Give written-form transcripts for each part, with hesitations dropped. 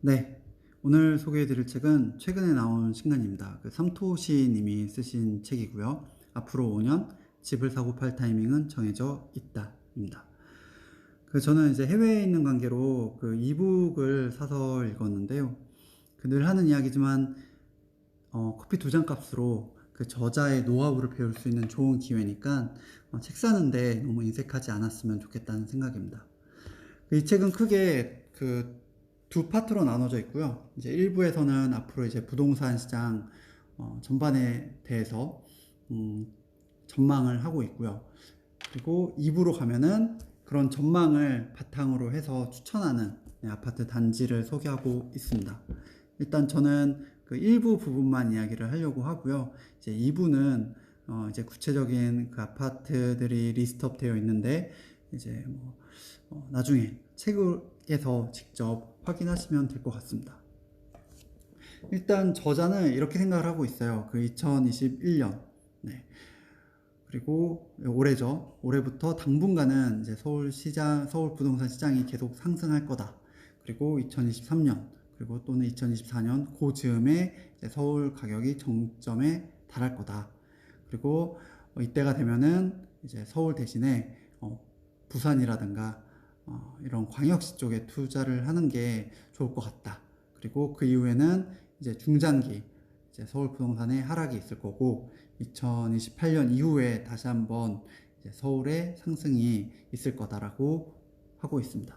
네, 오늘 소개해드릴 책은 최근에 나온 신간입니다. 삼토시 님이 쓰신 책이고요. 앞으로 5년 집을 사고 팔 타이밍은 정해져 있다입니다. 저는 이제 해외에 있는 관계로 이북을 사서 읽었는데요. 늘 하는 이야기지만 커피 2잔 값으로 저자의 노하우를 배울 수 있는 좋은 기회니까 책 사는데 너무 인색하지 않았으면 좋겠다는 생각입니다. 이 책은 크게 두 파트로 나눠져 있고요. 이제 1부에서는 앞으로 이제 부동산 시장 전반에 대해서 전망을 하고 있고요. 그리고 2부로 가면은 그런 전망을 바탕으로 해서 추천하는 아파트 단지를 소개하고 있습니다. 일단 저는 1부 부분만 이야기를 하려고 하고요. 이제 2부는 이제 구체적인 아파트들이 리스트업 되어 있는데 이제 나중에 책에서 직접 확인하시면 될 것 같습니다. 일단 저자는 이렇게 생각을 하고 있어요. 2021년 그리고 올해죠. 올해부터 당분간은 이제 서울 부동산 시장이 계속 상승할 거다. 그리고 2023년 그리고 또는 2024년 그 즈음에 이제 서울 가격이 정점에 달할 거다. 그리고 이때가 되면은 이제 서울 대신에 부산이라든가 이런 광역시 쪽에 투자를 하는 게 좋을 것 같다. 그리고 그 이후에는 이제 중장기 이제 서울 부동산의 하락이 있을 거고 2028년 이후에 다시 한번 이제 서울의 상승이 있을 거다라고 하고 있습니다.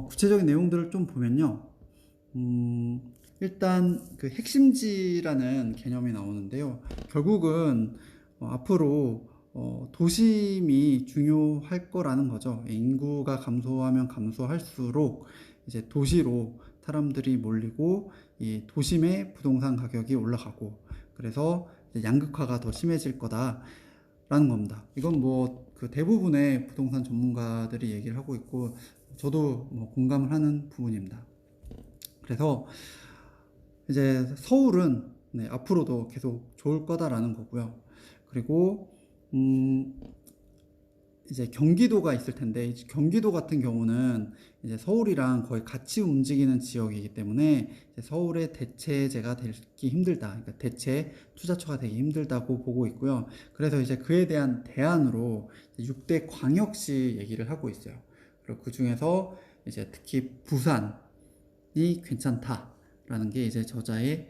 구체적인 내용들을 좀 보면요. 일단 핵심지라는 개념이 나오는데요. 결국은 앞으로 도심이 중요할 거라는 거죠. 인구가 감소하면 감소할수록 이제 도시로 사람들이 몰리고 이 도심의 부동산 가격이 올라가고 그래서 양극화가 더 심해질 거다라는 겁니다. 이건 대부분의 부동산 전문가들이 얘기를 하고 있고 저도 공감을 하는 부분입니다. 그래서 이제 서울은 앞으로도 계속 좋을 거다라는 거고요. 그리고 이제 경기도가 있을 텐데 경기도 같은 경우는 이제 서울이랑 거의 같이 움직이는 지역이기 때문에 이제 서울의 대체제가 되기 힘들다. 그러니까 대체 투자처가 되기 힘들다고 보고 있고요. 그래서 이제 그에 대한 대안으로 6대 광역시 얘기를 하고 있어요. 그리고 그 중에서 이제 특히 부산이 괜찮다라는 게 이제 저자의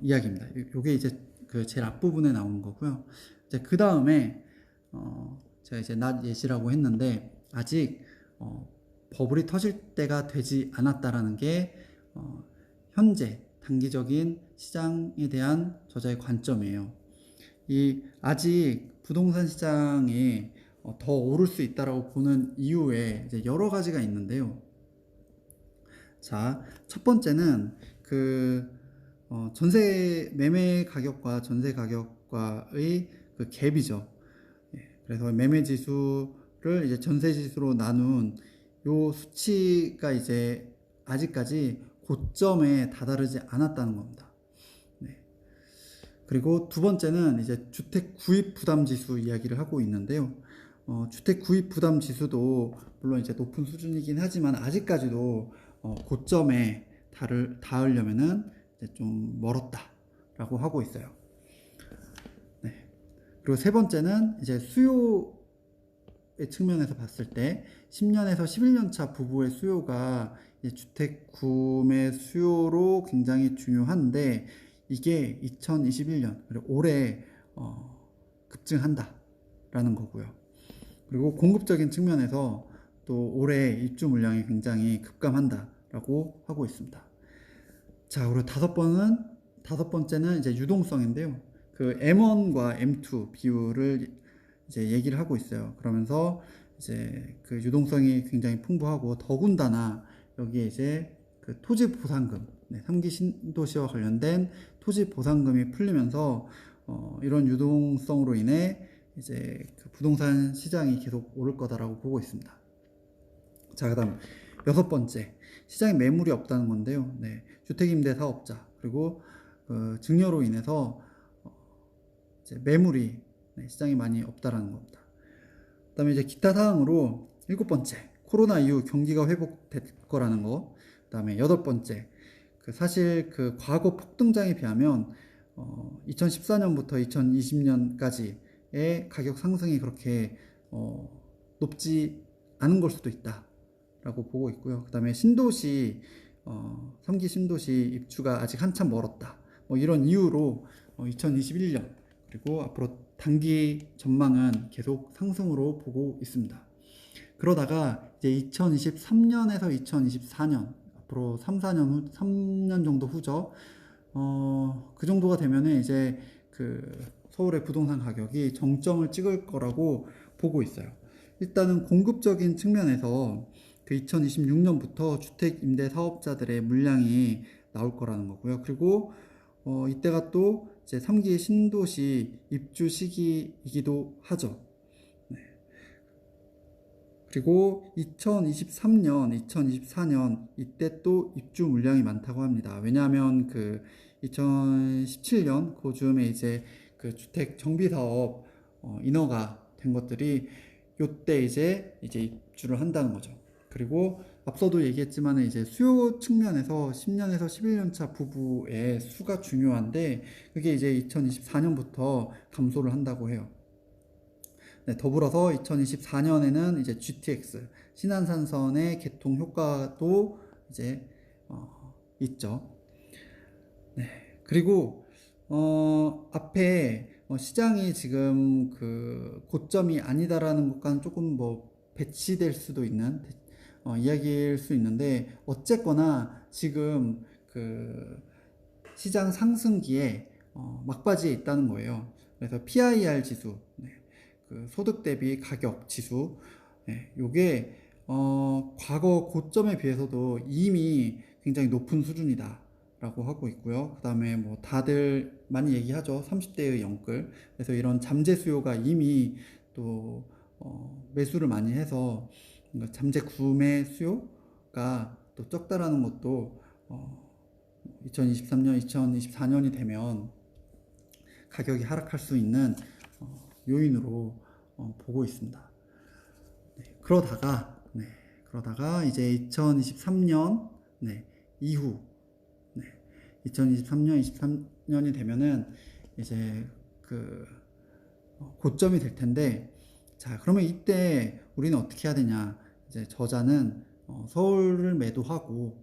이야기입니다. 요게 이제 제일 앞부분에 나오는 거고요. 이제 그 다음에 제가 이제 낮 예시라고 했는데 아직 버블이 터질 때가 되지 않았다라는 게 현재 단기적인 시장에 대한 저자의 관점이에요. 아직 부동산 시장이 더 오를 수 있다라고 보는 이유에 이제 여러 가지가 있는데요. 자, 첫 번째는 전세 매매 가격과 전세 가격과의 갭이죠. 그래서 매매 지수를 이제 전세 지수로 나눈 요 수치가 이제 아직까지 고점에 다다르지 않았다는 겁니다. 그리고 두 번째는 이제 주택 구입 부담 지수 이야기를 하고 있는데요. 주택 구입 부담 지수도 물론 이제 높은 수준이긴 하지만 아직까지도 고점에 닿으려면은 이제 좀 멀었다라고 하고 있어요. 그리고 세 번째는 이제 수요의 측면에서 봤을 때 10년에서 11년 차 부부의 수요가 주택 구매 수요로 굉장히 중요한데 이게 2021년 그리고 올해 급증한다라는 거고요. 그리고 공급적인 측면에서 또 올해 입주 물량이 굉장히 급감한다라고 하고 있습니다. 자, 그리고 다섯 번째는 이제 유동성인데요. M1과 M2 비율을 이제 얘기를 하고 있어요. 그러면서 이제 유동성이 굉장히 풍부하고 더군다나 여기에 이제 토지 보상금, 3기 신도시와 관련된 토지 보상금이 풀리면서 이런 유동성으로 인해 이제 부동산 시장이 계속 오를 거다라고 보고 있습니다. 자, 그다음 여섯 번째, 시장에 매물이 없다는 건데요. 주택임대 사업자 그리고 증여로 인해서 이제 매물이 시장에 많이 없다라는 겁니다. 그다음에 이제 기타 사항으로 일곱 번째, 코로나 이후 경기가 회복될 거라는 거. 그다음에 여덟 번째, 사실 그 과거 폭등장에 비하면 2014년부터 2020년까지의 가격 상승이 그렇게 높지 않은 걸 수도 있다라고 보고 있고요. 그다음에 신도시 3기 신도시 입주가 아직 한참 멀었다. 뭐 이런 이유로 2021년 그리고 앞으로 단기 전망은 계속 상승으로 보고 있습니다. 그러다가 이제 2023년에서 2024년 앞으로 3년 정도 후죠. 그 정도가 되면은 이제 그 서울의 부동산 가격이 정점을 찍을 거라고 보고 있어요. 일단은 공급적인 측면에서 그 2026년부터 주택 임대 사업자들의 물량이 나올 거라는 거고요. 그리고 이때가 또 이제 3기 신도시 입주 시기이기도 하죠. 네. 그리고 2023년, 2024년 이때 또 입주 물량이 많다고 합니다. 왜냐하면 그 2017년 그 즈음에 이제 그 주택 정비 사업 인허가 된 것들이 요때 이제 입주를 한다는 거죠. 그리고 앞서도 얘기했지만 이제 수요 측면에서 10년에서 11년 차 부부의 수가 중요한데 그게 이제 2024년부터 감소를 한다고 해요. 네, 더불어서 2024년에는 이제 GTX 신안산선의 개통 효과도 이제 있죠. 네, 그리고 앞에 시장이 지금 그 고점이 아니다라는 것과는 조금 뭐 배치될 수도 있는 이야기일 수 있는데 어쨌거나 지금 그 시장 상승기에 막바지에 있다는 거예요. 그래서 PIR 지수, 네, 그 소득 대비 가격 지수, 네, 요게 과거 고점에 비해서도 이미 굉장히 높은 수준이다 라고 하고 있고요. 그 다음에 뭐 다들 많이 얘기하죠. 30대의 영끌. 그래서 이런 잠재 수요가 이미 또 매수를 많이 해서 잠재 구매 수요가 또 적다라는 것도 2023년, 2024년이 되면 가격이 하락할 수 있는 요인으로 보고 있습니다. 네, 그러다가 이제 2023년 이후 2023년, 23년이 되면은 이제 그 고점이 될 텐데, 자, 그러면 이때 우리는 어떻게 해야 되냐? 이제 저자는 서울을 매도하고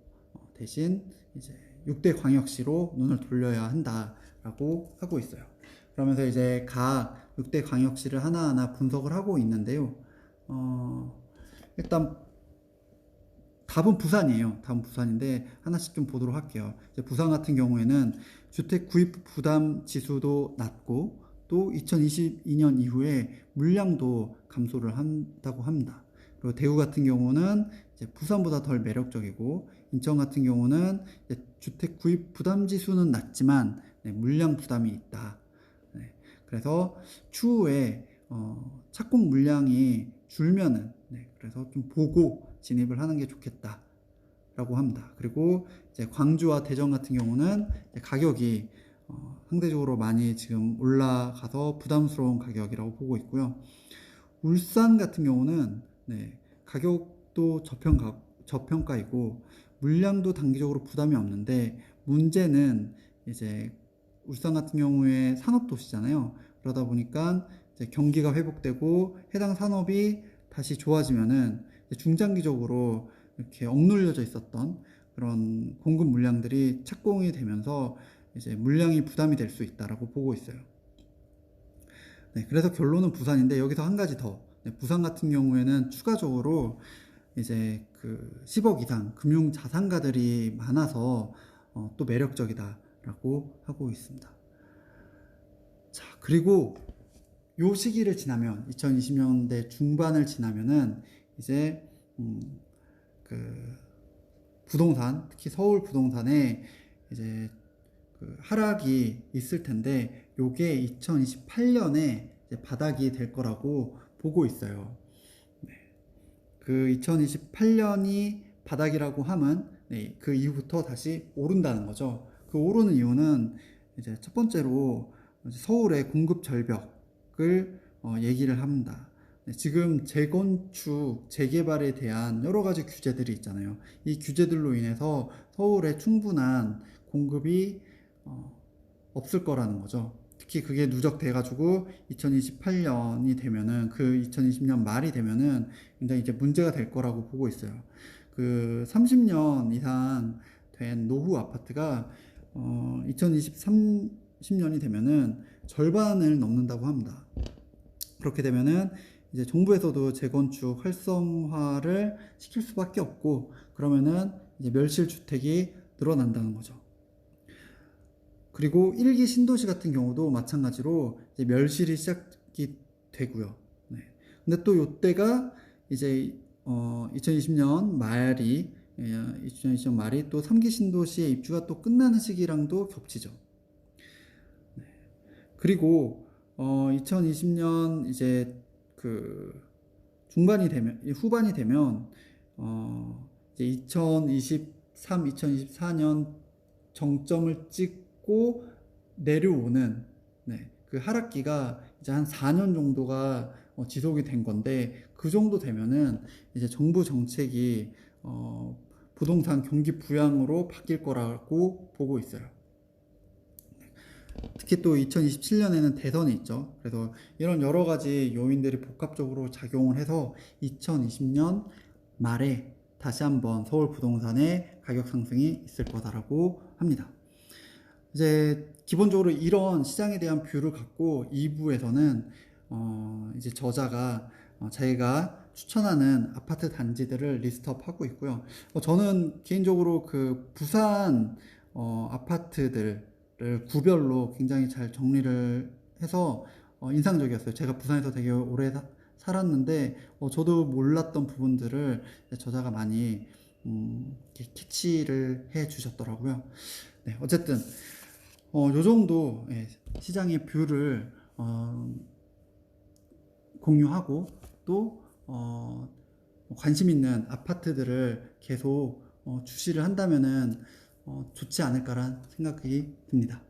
대신 이제 6대 광역시로 눈을 돌려야 한다라고 하고 있어요. 그러면서 이제 각 6대 광역시를 하나하나 분석을 하고 있는데요. 일단 답은 부산이에요. 답은 부산인데 하나씩 좀 보도록 할게요. 이제 부산 같은 경우에는 주택 구입 부담 지수도 낮고 또 2022년 이후에 물량도 감소를 한다고 합니다. 그리고 대구 같은 경우는 이제 부산보다 덜 매력적이고 인천 같은 경우는 이제 주택 구입 부담 지수는 낮지만 물량 부담이 있다. 네, 그래서 추후에 착공 물량이 줄면은 그래서 좀 보고 진입을 하는 게 좋겠다라고 합니다. 그리고 이제 광주와 대전 같은 경우는 가격이 상대적으로 많이 지금 올라가서 부담스러운 가격이라고 보고 있고요. 울산 같은 경우는 가격도 저평가이고 물량도 단기적으로 부담이 없는데 문제는 이제 울산 같은 경우에 산업도시잖아요. 그러다 보니까 이제 경기가 회복되고 해당 산업이 다시 좋아지면은 중장기적으로 이렇게 억눌려져 있었던 그런 공급 물량들이 착공이 되면서 이제 물량이 부담이 될 수 있다라고 보고 있어요. 네, 그래서 결론은 부산인데 여기서 한 가지 더. 부산 같은 경우에는 추가적으로 이제 그 10억 이상 금융 자산가들이 많아서 또 매력적이다라고 하고 있습니다. 자, 그리고 요 시기를 지나면 2020년대 중반을 지나면은 이제 그 부동산, 특히 서울 부동산에 이제 그 하락이 있을 텐데 요게 2028년에 이제 바닥이 될 거라고 보고 있어요. 그 2028년이 바닥이라고 하면 그 이후부터 다시 오른다는 거죠. 그 오르는 이유는 이제 첫 번째로 서울의 공급 절벽을 얘기를 합니다. 네, 지금 재건축, 재개발에 대한 여러 가지 규제들이 있잖아요. 이 규제들로 인해서 서울에 충분한 공급이 없을 거라는 거죠. 특히 그게 누적돼가지고 2028년이 되면은, 그 2020년 말이 되면은 굉장히 이제 문제가 될 거라고 보고 있어요. 그 30년 이상 된 노후 아파트가 2023년이 되면은 절반을 넘는다고 합니다. 그렇게 되면은 이제 정부에서도 재건축 활성화를 시킬 수밖에 없고, 그러면은 이제 멸실 주택이 늘어난다는 거죠. 그리고 1기 신도시 같은 경우도 마찬가지로 이제 멸실이 시작이 되고요. 네. 근데 또 요때가 이제 2020년 말이 2020년 말이 또 3기 신도시의 입주가 또 끝나는 시기랑도 겹치죠. 네. 그리고 2020년 이제 그 중반이 되면, 후반이 되면 이제 2023, 2024년 정점을 찍고 내려오는, 네, 그 하락기가 이제 한 4년 정도가 지속이 된 건데, 그 정도 되면은 이제 정부 정책이 부동산 경기 부양으로 바뀔 거라고 보고 있어요. 특히 또 2027년에는 대선이 있죠. 그래서 이런 여러 가지 요인들이 복합적으로 작용을 해서 2020년 말에 다시 한번 서울 부동산의 가격 상승이 있을 거다라고 합니다. 이제 기본적으로 이런 시장에 대한 뷰를 갖고 2부에서는 이제 저자가 자기가 추천하는 아파트 단지들을 리스트업 하고 있고요. 저는 개인적으로 그 부산 아파트들을 구별로 굉장히 잘 정리를 해서 인상적이었어요. 제가 부산에서 되게 오래 살았는데 저도 몰랐던 부분들을 저자가 많이 캐치를 해 주셨더라고요. 네, 어쨌든 요 정도 시장의 뷰를 공유하고, 또 관심 있는 아파트들을 계속 주시를 한다면은 좋지 않을까란 생각이 듭니다.